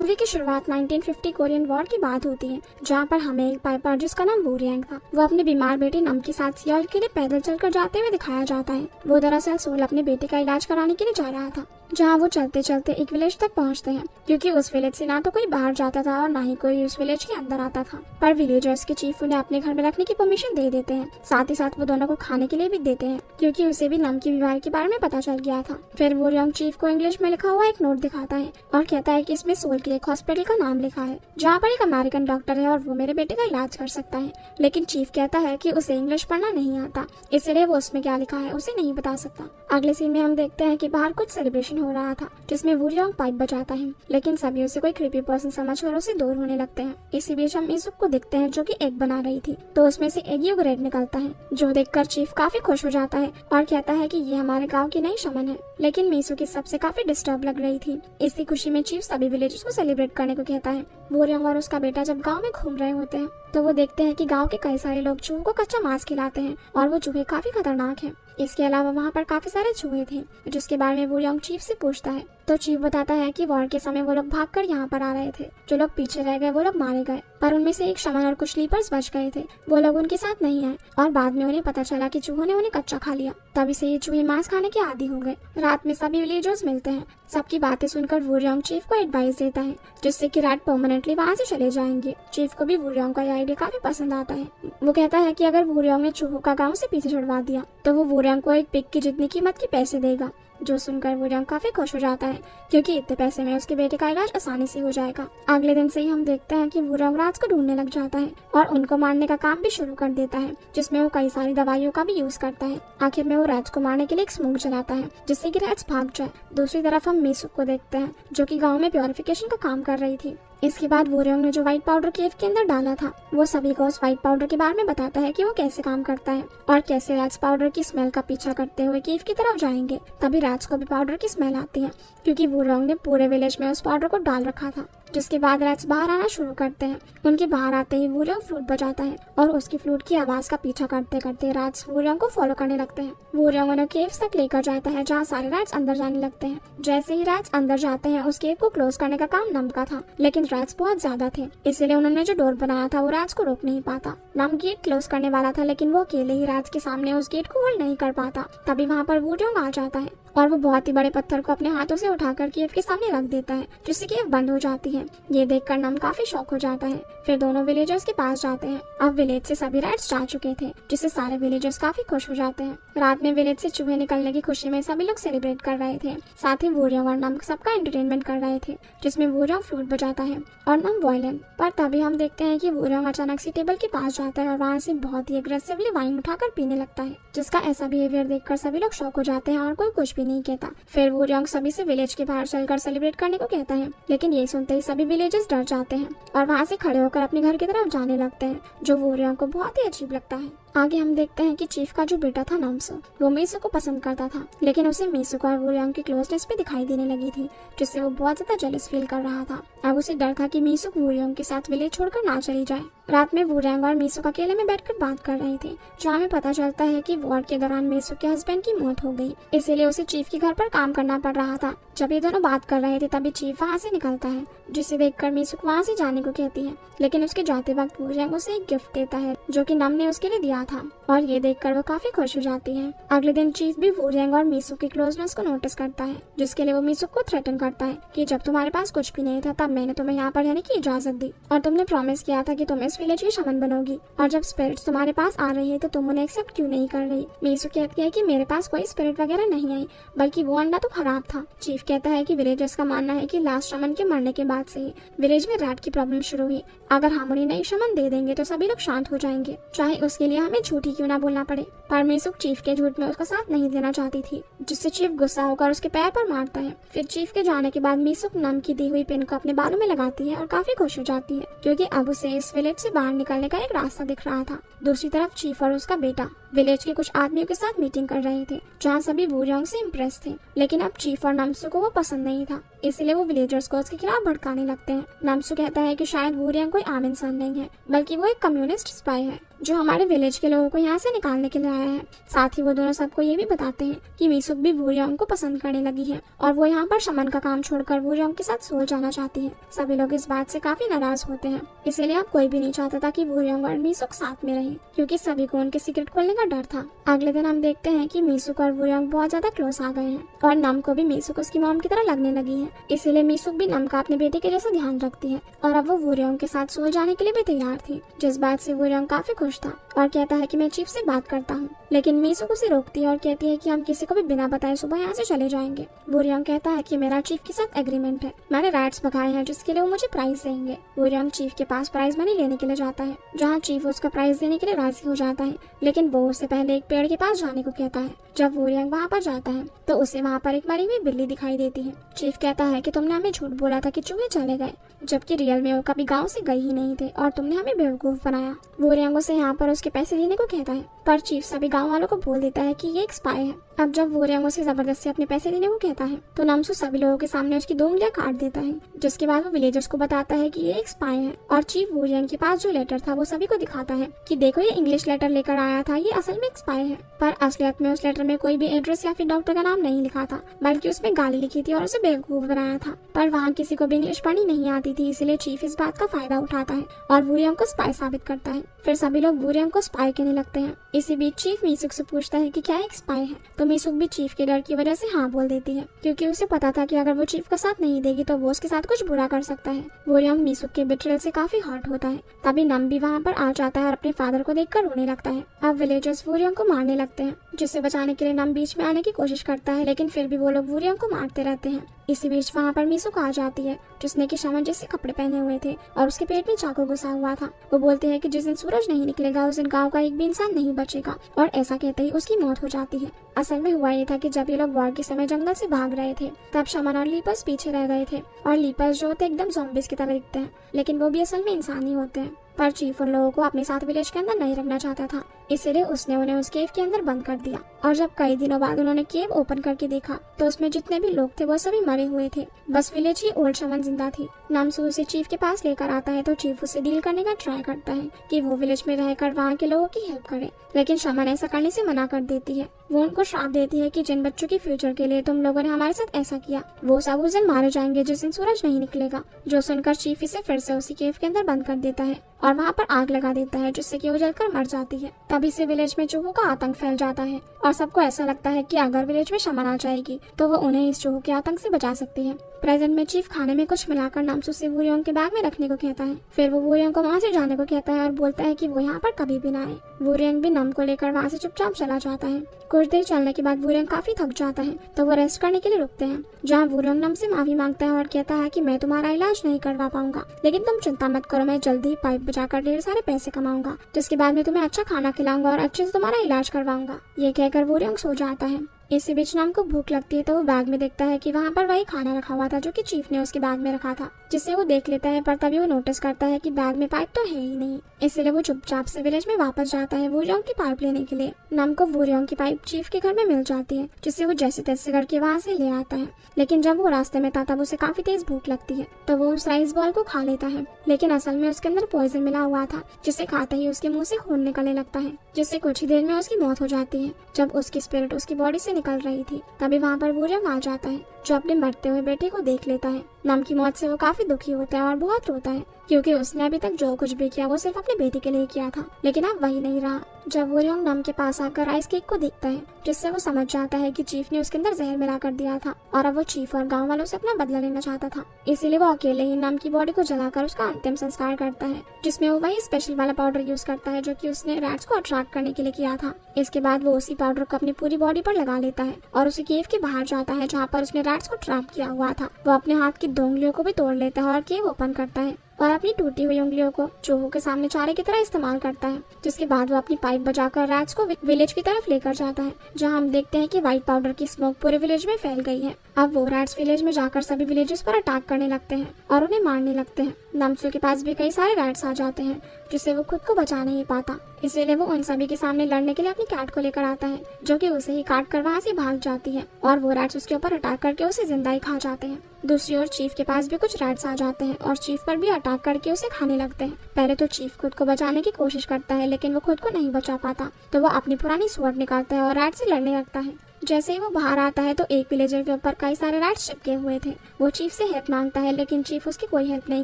Movie की शुरुआत 1950 Korean war की बात होती है, जहाँ पर हमें एक पाइपर जिसका नाम वू रियांग था, वो अपने बीमार बेटे नम के साथ सियोल के लिए पैदल चलकर जाते हुए दिखाया जाता है। वो दरअसल सोल अपने बेटे का इलाज कराने के लिए जा रहा था, जहाँ वो चलते चलते एक विलेज तक पहुँचते हैं, क्योंकि उस विलेज से ना तो कोई बाहर जाता था और ना ही कोई उस विलेज के अंदर आता था। पर विलेजर्स के चीफ उन्हें अपने घर में रखने की परमिशन दे देते हैं, साथ ही साथ वो दोनों को खाने के लिए भी देते हैं, क्योंकि उसे भी नम की बीमारी के बारे में पता चल गया था। फिर वो रियांग चीफ को इंग्लिश में लिखा हुआ एक नोट दिखाता है और कहता है कि इसमें सोल के एक हॉस्पिटल का नाम लिखा है, जहाँ पर एक अमेरिकन डॉक्टर है और वो मेरे बेटे का इलाज कर सकता है। लेकिन चीफ कहता है कि उसे इंग्लिश पढ़ना नहीं आता, इसलिए वो उसमें क्या लिखा है उसे नहीं बता सकता। अगले सीन में हम देखते हैं कि बाहर कुछ सेलिब्रेशन हो रहा था, जिसमें वू रियांग पाइप बजाता है, लेकिन सभी उसे कोई क्रीपी पर्सन समझकर उसे दूर होने लगते हैं। इसी बीच हम मीसुक को देखते हैं जो कि एग बना रही थी, तो उसमें से एग योगरेट निकलता है, जो देखकर चीफ काफी खुश हो जाता है और कहता है कि ये हमारे गांव की नई शमन है। लेकिन मीसुक इस सबसे काफी डिस्टर्ब लग रही थी। इसी खुशी में चीफ सभी विलेजर्स को सेलिब्रेट करने को कहता है। वू रियांग और उसका बेटा जब गाँव में घूम रहे होते हैं, तो वो देखते हैं कि गांव के कई सारे लोग चूहों को कच्चा मांस खिलाते हैं और वो चूहे काफी खतरनाक हैं। इसके अलावा वहाँ पर काफी सारे चूहे थे, जिसके बारे में वू रियांग चीफ से पूछता है, तो चीफ बताता है कि वॉर के समय वो लोग भागकर यहाँ पर आ रहे थे, जो लोग पीछे रह गए वो लोग मारे गए, पर उनमें से एक शमन और कुछ स्लीपर्स बच गए थे, वो लोग उनके साथ नहीं आए और बाद में उन्हें पता चला कि चूहों ने उन्हें कच्चा खा लिया। तभी से ये चूहे मांस खाने के आदी हो गए। रात में सभी विलेजर्स मिलते हैं। सबकी बातें सुनकर वू रियांग चीफ को एडवाइस देता है, जिससे कि रैट परमानेंटली वहाँ से चले जाएंगे। चीफ को भी वू रियांग का आइडिया काफी पसंद आता है। वो कहता है कि अगर वू रियांग ने चूहों का गाँव से पीछे छुड़वा दिया तो वो वू रियांग को एक पिग की जितनी कीमत के पैसे देगा, जो सुनकर वू रियांग काफी खुश हो जाता है, क्योंकि इतने पैसे में उसके बेटे का इलाज आसानी से हो जाएगा। अगले दिन से ही हम देखते हैं कि वू रियांग राज को ढूंढने लग जाता है और उनको मारने का काम भी शुरू कर देता है, जिसमें वो कई सारी दवाइयों का भी यूज करता है। आखिर में वो रैट्स को मारने के लिए एक स्मोक जलाता है, जिससे कि रैट्स भाग जाए। दूसरी तरफ हम मीसुक को देखते हैं, जो कि गाँव में प्योरिफिकेशन का काम कर रही थी। इसके बाद वू रियांग ने जो व्हाइट पाउडर केव के अंदर डाला था, वो सभी को उस व्हाइट पाउडर के बारे में बताता है कि वो कैसे काम करता है और कैसे रैट्स पाउडर की स्मेल का पीछा करते हुए केव की तरफ जाएंगे। तभी रैट्स को भी पाउडर की स्मेल आती है, क्योंकि वू रियांग ने पूरे विलेज में उस पाउडर को डाल रखा था। जिसके बाद रैट्स बाहर आना शुरू करते हैं। उनके बाहर आते ही वू रियांग फ्लूट बजाता है और उसकी फ्लूट की आवाज का पीछा करते करते रैट्स वू रियांग को फॉलो करने लगते हैं। वू रियांग उन्हें केव्स तक लेकर जाता है, जहाँ सारे रैट्स अंदर जाने लगते हैं। जैसे ही रैट्स अंदर जाते हैं, उस केव को क्लोज करने का काम नम का था, लेकिन रैट्स बहुत ज्यादा थे, इसलिए उन्होंने जो डोर बनाया था वो रैट्स को रोक नहीं पाता। नम गेट क्लोज करने वाला था, लेकिन वो अकेले ही रैट्स के सामने उस गेट को होल्ड नहीं कर पाता। तभी वहाँ पर वू रियांग आ जाता है और वो बहुत ही बड़े पत्थर को अपने हाथों से उठाकर केव के सामने रख देता है, जिससे केव बंद हो जाती है। ये देखकर नम काफी शॉक हो जाता है। फिर दोनों विलेजर्स के पास जाते हैं। अब विलेज से सभी रैट्स जा चुके थे, जिससे सारे विलेजर्स काफी खुश हो जाते हैं। रात में विलेज से चूहे निकलने की खुशी में सभी लोग सेलिब्रेट कर रहे थे। साथ ही वू रियांग और नम सबका एंटरटेनमेंट कर रहे थे, जिसमें वू रियांग फ्लूट बजाता है और नम वायलिन। पर तभी हम देखते हैं कि वू रियांग अचानक से टेबल के पास जाता है और वहाँ से बहुत ही एग्रेसिवली वाइन उठाकर पीने लगता है, जिसका ऐसा बिहेवियर देखकर सभी लोग शॉक हो जाते हैं और कोई कुछ भी नहीं कहता। फिर वू रियांग सभी से विलेज के बाहर चलकर सेलिब्रेट करने को कहता है, लेकिन ये सुनते ही सभी विलेजर्स डर जाते हैं और वहाँ से खड़े होकर अपने घर की तरफ जाने लगते हैं, जो वू रियांग को बहुत ही अजीब लगता है। आगे हम देखते हैं कि चीफ का जो बेटा था नमसो, वो मीसू को पसंद करता था, लेकिन उसे मीसू और वू रियांग की क्लोजनेस भी दिखाई देने लगी थी, जिससे वो बहुत ज्यादा जेलस फील कर रहा था। अब उसे डर था कि मीसू वू रियांग के साथ विलेज छोड़कर ना चली जाए। रात में वू रियांग और मीसू अकेले में बैठकर बात कर रहे थे, जहाँ हमें पता चलता है कि वॉर के दौरान मीसू के हस्बैंड की मौत हो गई, इसीलिए उसे चीफ के घर पर काम करना पड़ रहा था। जब ये दोनों बात कर रहे थे, तभी चीफ वहाँ से निकलता है, जिसे देखकर मीसू वहाँ से जाने को कहती है, लेकिन उसके जाते वक्त वू रियांग उसे एक गिफ्ट देता है, जो कि नम ने उसके लिए दिया था, और ये देखकर वो काफी खुश हो जाती है। अगले दिन चीफ भी वू रियांग और मीसू की क्लोजनेस को नोटिस करता है, जिसके लिए वो मीसू को थ्रेटन करता है कि जब तुम्हारे पास कुछ भी नहीं था, तब मैंने तुम्हें यहाँ पर रहने की इजाजत दी और तुमने प्रॉमिस किया था कि तुम इस विलेज की शमन बनोगी, और जब स्पिरिट्स तुम्हारे पास आ रही है तो तुम उन्हें एक्सेप्ट क्यों नहीं कर रही। मीसू कहती है कि मेरे पास कोई स्पिरिट वगैरह नहीं आई, बल्कि वो अंडा तो खराब था। चीफ कहता है कि विलेजर्स का मानना है कि लास्ट शमन के मरने के बाद से ही विलेज में रैट की प्रॉब्लम शुरू हुई। अगर हम उन्हें नई शमन दे देंगे तो सभी लोग शांत हो जाएंगे, चाहे उसके लिए हमें झूठी क्यों ना बोलना पड़े। पर मीसुक चीफ के झूठ में उसका साथ नहीं देना चाहती थी, जिससे चीफ गुस्सा होकर उसके पैर पर मारता है। फिर चीफ के जाने के बाद मीसुक नम की दी हुई पिन को अपने बालों में लगाती है और काफी खुश हो जाती है, क्योंकि अब उसे इस विलेज से बाहर निकलने का एक रास्ता दिख रहा था। दूसरी तरफ चीफ और उसका बेटा विलेज के कुछ आदमियों के साथ मीटिंग कर रहे थे, जहाँ सभी वू रियांग से इम्प्रेस थे, लेकिन अब चीफ और नमसू को वो पसंद नहीं था, इसलिए वो विलेजर्स को उसके खिलाफ भड़काने लगते हैं। नमसू कहता है कि शायद वू रियांग कोई आम इंसान नहीं है, बल्कि वो एक कम्युनिस्ट स्पाई है। जो हमारे विलेज के लोगों को यहाँ से निकालने के लिए आया है। साथ ही वो दोनों सबको ये भी बताते हैं कि मीसुक भी वूरियोंग को पसंद करने लगी है और वो यहाँ पर शमन का काम छोड़कर वूरियोंग के साथ सोल जाना चाहती है। सभी लोग इस बात से काफी नाराज होते हैं, इसीलिए अब कोई भी नहीं चाहता था कि वूरियोंग और मीसुक साथ में रहे, क्योंकि सभी को उनके सीक्रेट खोलने का डर था। अगले दिन हम देखते हैं कि मीसुक और वूरियोंग बहुत ज्यादा क्लोज आ गए हैं और नम को भी मीसुक उसकी मॉम की तरह लगने लगी है। इसीलिए मीसुक भी नम का अपने बेटे के जैसा ध्यान रखती है और अब वो वूरियोंग के साथ सोल जाने के लिए भी तैयार थी, जिस बात से वूरियोंग काफी खुश था और कहता है कि मैं चीफ से बात करता हूँ। लेकिन मीसुक उसे रोकती है और कहती है कि हम किसी को भी बिना बताए सुबह यहाँ से चले जाएंगे। वूरियोंग कहता है कि मेरा चीफ के साथ एग्रीमेंट है, मैंने रैट्स भगाए हैं जिसके लिए वो मुझे प्राइज देंगे। वूरियोंग चीफ के पास प्राइज मनी लेने के लिए जाता है, जहाँ चीफ उसका प्राइज देने के लिए राजी हो जाता है, लेकिन वो उससे पहले एक पेड़ के पास जाने को कहता है। जब वूरियोंग वहाँ पर जाता है तो उसे वहाँ पर एक मरी हुई बिल्ली दिखाई देती है। चीफ कहता है कि तुमने हमें झूठ बोला था कि चूहे चले गए, जबकि रियल में वो कभी गांव से गए ही नहीं थे और तुमने हमें बेवकूफ बनाया। वूरियोंग उसे यहाँ पर उसके पैसे देने को कहता है, पर चीफ सभी गांव वालों को बोल देता है कि ये एक स्पाई है। अब जब वूरियोंग उसे जबरदस्ती अपने पैसे देने को कहता है तो नामसू सभी लोगों के सामने उसकी 2 उंगलियां काट देता है, जिसके बाद वो विलेजर्स को बताता है कि ये एक स्पाई है। और चीफ वूरियोंग के पास जो लेटर था वो सभी को दिखाता है कि देखो ये इंग्लिश लेटर लेकर आया था, ये असल में एक स्पाई है। पर असलियत में उस लेटर में कोई भी एड्रेस या फिर डॉक्टर का नाम नहीं लिखा था, बल्कि उसमें गाली लिखी थी और उसे बेवकूफ बनाया था। पर वहाँ किसी को भी इंग्लिश पढ़नी नहीं आती थी, इसलिए चीफ इस बात का फायदा उठाता है और वूरियोंग को स्पाई साबित करता है। फिर सभी लोग वूरियोंग को स्पाई कहने लगते हैं। इसी बीच चीफ मीसुक से पूछता है कि क्या एक स्पाई है, तो मीसुक भी चीफ के डर की वजह से हाँ बोल देती है, क्योंकि उसे पता था कि अगर वो चीफ का साथ नहीं देगी तो वो उसके साथ कुछ बुरा कर सकता है। वूरियोंग मीसुक के बिट्रेल से काफी हर्ट होता है। तभी नम भी वहाँ पर आ जाता है और अपने फादर को देखकर रोने लगता है। अब विलेजर्स वूरियोंग को मारने लगते हैं, जिसे बचाने के लिए नम बीच में आने की कोशिश करता है, लेकिन फिर भी वो लोग वूरियोंग को मारते रहते हैं। इसी बीच वहाँ पर मीसुक आ जाती है, जिसने कि शमन जैसे कपड़े पहने हुए थे और उसके पेट में चाकू घुसा हुआ था। वो बोलते हैं कि जिस दिन सूरज नहीं निकलेगा उस दिन गांव का एक भी इंसान नहीं बचेगा, और ऐसा कहते ही उसकी मौत हो जाती है। असल में हुआ ये था कि जब ये लोग वॉर के समय जंगल से भाग रहे थे तब शमन और लीपर्स पीछे रह गए थे, और लीपर्स जो होते एकदम ज़ॉम्बीज़ की तरह दिखते हैं, लेकिन वो भी असल में इंसान ही होते हैं। पर चीफ उन लोगों को अपने साथ विलेज के अंदर नहीं रखना चाहता था, इसीलिए उसने उन्हें उस केव के अंदर बंद कर दिया। और जब कई दिनों बाद उन्होंने केव ओपन करके देखा तो उसमें जितने भी लोग थे वो सभी मरे हुए थे, बस विलेज की ओल्ड शमन जिंदा थी। नामसू उसे चीफ के पास लेकर आता है तो चीफ उसे डील करने का ट्राई करता है कि वो विलेज में रहकर वहाँ के लोगों की हेल्प करे, लेकिन शमन ऐसा करने से मना कर देती है। वो उनको श्राप देती है कि जिन बच्चों के फ्यूचर के लिए तुम लोगों ने हमारे साथ ऐसा किया वो सब उस दिन मारे जाएंगे जिस दिन सूरज नहीं निकलेगा। जो सुनकर चीफ इसे फिर से उसी केव के अंदर बंद कर देता है और वहाँ पर आग लगा देता है, जिससे कि वो जलकर मर जाती है। तभी से विलेज में चूहों का आतंक फैल जाता है और सबको ऐसा लगता है कि अगर विलेज में शमन आ जाएगी तो वो उन्हें इस चूहों के आतंक से बचा सकती है। प्रेजेंट में चीफ खाने में कुछ मिलाकर नामसू से वूरियोंग के बैग में रखने को कहता है। फिर वो वूरियोंग को वहाँ से जाने को कहता है और बोलता है कि वो यहाँ पर कभी भी ना आए। वूरियोंग भी नम को लेकर वहाँ से चुपचाप चला जाता है। कुछ देर चलने के बाद वूरियोंग काफी थक जाता है तो वो रेस्ट करने के लिए रुकते हैं, जहाँ वूरियोंग नम से माफी मांगता है और कहता है कि मैं तुम्हारा इलाज नहीं करवा पाऊंगा, लेकिन तुम चिंता मत करो, मैं जल्दी ही पाइप बजाकर ढेर सारे पैसे कमाऊंगा, जिसके बाद मैं तुम्हें अच्छा खाना खिलाऊंगा और अच्छे से तुम्हारा इलाज करवाऊंगा। ये कहकर वूरियोंग सो जाता है। इसी बीच नम को भूख लगती है तो वो बैग में देखता है कि वहाँ पर वही खाना रखा हुआ था जो कि चीफ ने उसके बैग में रखा था, जिससे वो देख लेता है। पर तभी वो नोटिस करता है कि बैग में पाइप तो है ही नहीं, इसलिए वो चुपचाप से विलेज में वापस जाता है वूरियोंग की पाइप लेने के लिए। नम को वूरियोंग की पाइप चीफ के घर में मिल जाती है, जिससे वो जैसे तैसे करके वहाँ से ले आता है। लेकिन जब वो रास्ते में था तब उसे काफी तेज भूख लगती है तो वो उस राइस बॉल को खा लेता है, लेकिन असल में उसके अंदर पॉइजन मिला हुआ था, जिसे खाते ही उसके मुंह से खून निकलने लगता है, जिससे कुछ ही देर में उसकी मौत हो जाती है। जब उसकी स्पिरिट उसकी बॉडी से निकल रही थी तभी वहाँ पर वूरियोंग आ जाता है, जो अपने मरते हुए बेटे को देख लेता है। नम की मौत से वो काफी दुखी होता है और बहुत रोता है, क्योंकि उसने अभी तक जो कुछ भी किया वो सिर्फ अपने बेटे के लिए किया था, लेकिन अब वही नहीं रहा। जब वूरियोंग नम के पास आकर आइस केक को देखता है, जिससे वो समझ जाता है कि चीफ ने उसके अंदर जहर मिला कर दिया था और अब वो चीफ और गांव वालों से अपना बदला लेना चाहता था। इसीलिए वो अकेले ही नम की बॉडी को जलाकर उसका अंतिम संस्कार करता है, जिसमें वो वही स्पेशल वाला पाउडर यूज करता है जो कि उसने रैट्स को अट्रैक्ट करने के लिए किया था। इसके बाद वो उसी पाउडर को अपनी पूरी बॉडी पर लगा लेता है और उसी केव के बाहर जाता है जहाँ पर उसने रैट्स को ट्रैप किया हुआ था। वो अपने हाथ की 2 उंगलियों को भी तोड़ लेता है और केव ओपन करता है और अपनी टूटी हुई उंगलियों को चूहों के सामने चारे की तरह इस्तेमाल करता है, जिसके बाद वो अपनी पाइप बजाकर रैट्स को विलेज की तरफ लेकर जाता है, जहां हम देखते हैं कि व्हाइट पाउडर की स्मोक पूरे विलेज में फैल गई है। अब वो रैट्स विलेज में जाकर सभी विलेजेस पर अटैक करने लगते हैं और उन्हें मारने लगते हैं। नामसू के पास भी कई सारे रैट्स आ जाते हैं, जिससे वो खुद को बचा नहीं पाता। इसीलिए वो उन सभी के सामने लड़ने के लिए अपनी कैट को लेकर आता है, जो कि उसे ही काट कर वहाँ से भाग जाती है और वो रैट्स उसके ऊपर अटैक करके उसे जिंदा ही खा जाते हैं। दूसरी ओर चीफ के पास भी कुछ रैट्स आ जाते हैं और चीफ पर भी अटैक करके उसे खाने लगते हैं। पहले तो चीफ खुद को बचाने की कोशिश करता है, लेकिन वो खुद को नहीं बचा पाता, तो वो अपनी पुरानी स्वॉर्ड निकालता है और रैट से लड़ने लगता है। जैसे ही वो बाहर आता है तो एक विलेजर के ऊपर कई सारे रैट्स चिपके हुए थे। वो चीफ से हेल्प मांगता है, लेकिन चीफ उसकी कोई हेल्प नहीं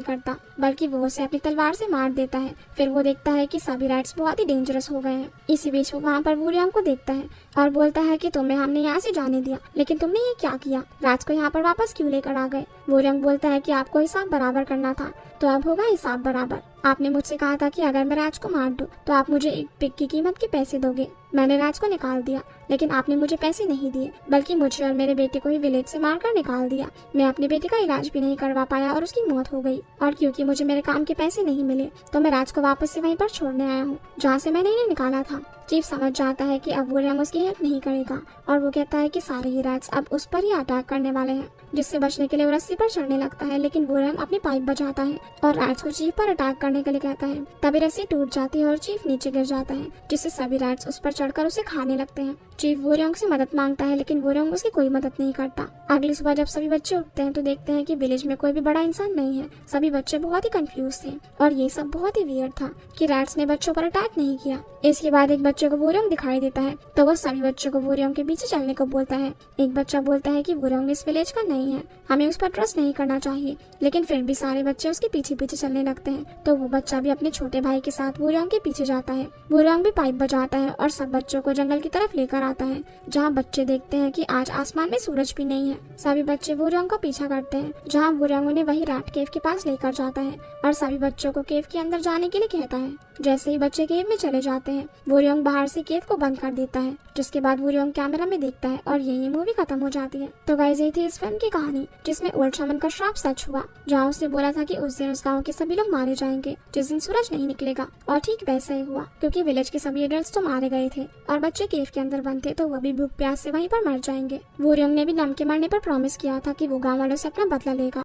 करता, बल्कि वो उसे अपनी तलवार से मार देता है। फिर वो देखता है कि सभी रैट्स बहुत ही डेंजरस हो गए हैं। इसी बीच वो वहाँ पर वूरियांग को देखता है और बोलता है कि तुम्हें हमने यहाँ से जाने दिया, लेकिन तुमने ये क्या किया? रैट्स को यहाँ पर वापस क्यों लेकर आ गए? वूरियांग बोलता है कि आपको हिसाब बराबर करना था, तो अब होगा हिसाब बराबर। आपने मुझसे कहा था कि अगर मैं राज को मार दूं तो आप मुझे एक पिग की कीमत के पैसे दोगे। मैंने राज को निकाल दिया, लेकिन आपने मुझे पैसे नहीं दिए, बल्कि मुझे और मेरे बेटे को ही विलेज से मारकर निकाल दिया। मैं अपने बेटे का इलाज भी नहीं करवा पाया और उसकी मौत हो गई। और क्योंकि मुझे मेरे काम के पैसे नहीं मिले, तो मैं राज को वापस से वहीं पर छोड़ने आया हूँ जहाँ से मैंने इन्हें निकाला था। चीफ समझ जाता है कि अब वूरियांग उसकी हेल्प नहीं करेगा और वो कहता है कि सारे ही रैट्स अब उस पर ही अटैक करने वाले हैं, जिससे बचने के लिए वो रस्सी पर चढ़ने लगता है, लेकिन वूरियांग अपनी पाइप बजाता है और रैट्स को चीफ पर अटैक करने के लिए कहता है। तभी रस्सी टूट जाती है और चीफ नीचे गिर जाता है, जिससे सभी रैट्स उस पर चढ़कर उसे खाने लगते हैं। चीफ वूरियांग से मदद मांगता है, लेकिन वूरियांग उसकी कोई मदद नहीं करता। अगली सुबह जब सभी बच्चे उठते हैं तो देखते हैं कि विलेज में कोई भी बड़ा इंसान नहीं है। सभी बच्चे बहुत ही कंफ्यूज थे और ये सब बहुत ही वियर्ड था कि रैट्स ने बच्चों पर अटैक नहीं किया। इसके बाद एक बच्चे को वूरियांग दिखाई देता है, तो वो सभी बच्चों को वूरियांग के पीछे चलने को बोलता है। एक बच्चा बोलता है कि वूरियांग इस विलेज का नहीं है, हमें उस पर ट्रस्ट नहीं करना चाहिए, लेकिन फिर भी सारे बच्चे उसके पीछे पीछे चलने लगते हैं। तो वो बच्चा भी अपने छोटे भाई के साथ वूरियांग के पीछे जाता है। वूरियांग भी पाइप बजाता है और सब बच्चों को जंगल की तरफ लेकर आता है, जहाँ बच्चे देखते हैं कि आज आसमान में सूरज भी नहीं है। सभी बच्चे वूरियांग का पीछा करते हैं, जहाँ वूरियांग उन्हें वही रैट केव के पास लेकर जाता है और सभी बच्चों को केव के अंदर जाने के लिए कहता है। जैसे ही बच्चे केव में चले जाते हैं, वूरियांग बाहर से केव को बंद कर देता है, जिसके बाद वूरियांग कैमरा में देखता है और यही मूवी खत्म हो जाती है। तो गाइस, ये थी इस फिल्म की कहानी, जिसमें ओल्ड शामन का श्राप सच हुआ, जहाँ उसने बोला था कि उस दिन उस गाँव के सभी लोग मारे जाएंगे जिस दिन सूरज नहीं निकलेगा। और ठीक वैसा ही हुआ, क्योंकि विलेज के सभी एडल्ट्स तो मारे गए थे और बच्चे केव के अंदर बंद थे, तो वो भी भूख प्यास से वहीं पर मर जाएंगे। वूरियांग ने भी नम के मरने पर प्रॉमिस किया था कि वो गाँव वालों से अपना बदला लेगा।